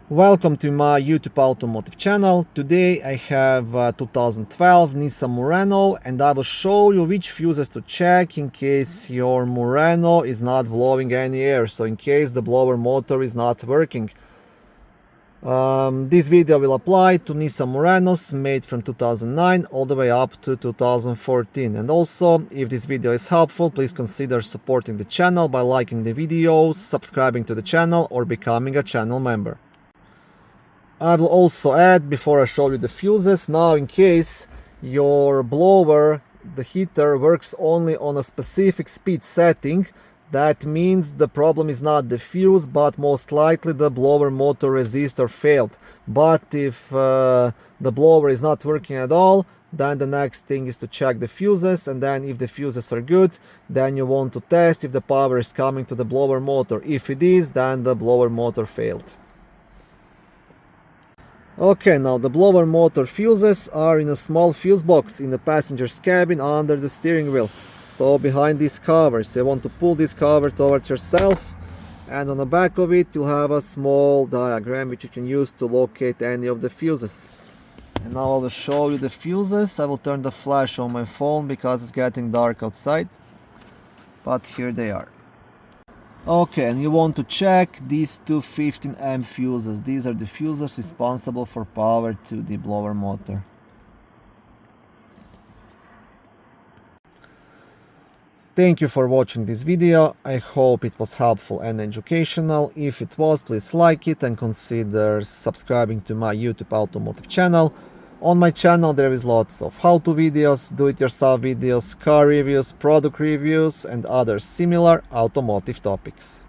Welcome to my YouTube automotive channel. Today I have 2012 Nissan Murano and I will show you which fuses to check in case your Murano is not blowing any air, so in case the blower motor is not working. This video will apply to Nissan Muranos made from 2009 all the way up to 2014. And also, if this video is helpful, please consider supporting the channel by liking the videos, subscribing to the channel, or becoming a channel member. I will also add, before I show you the fuses, now in case your blower, the heater, works only on a specific speed setting, that means the problem is not the fuse, but most likely the blower motor resistor failed. But if the blower is not working at all, then the next thing is to check the fuses, and then if the fuses are good, then you want to test if the power is coming to the blower motor. If it is, then the blower motor failed. Okay, now the blower motor fuses are in a small fuse box in the passenger's cabin under the steering wheel. So behind these covers, you want to pull this cover towards yourself, and on the back of it you'll have a small diagram which you can use to locate any of the fuses. And now I will show you the fuses. I will turn the flash on my phone because it's getting dark outside, but here they are. Okay, and you want to check these two 15 amp fuses. These are the fuses responsible for power to the blower motor. Thank you for watching this video. I hope it was helpful and educational. If it was, please like it and consider subscribing to my YouTube automotive channel. On my channel there is lots of how-to videos, do-it-yourself videos, car reviews, product reviews and other similar automotive topics.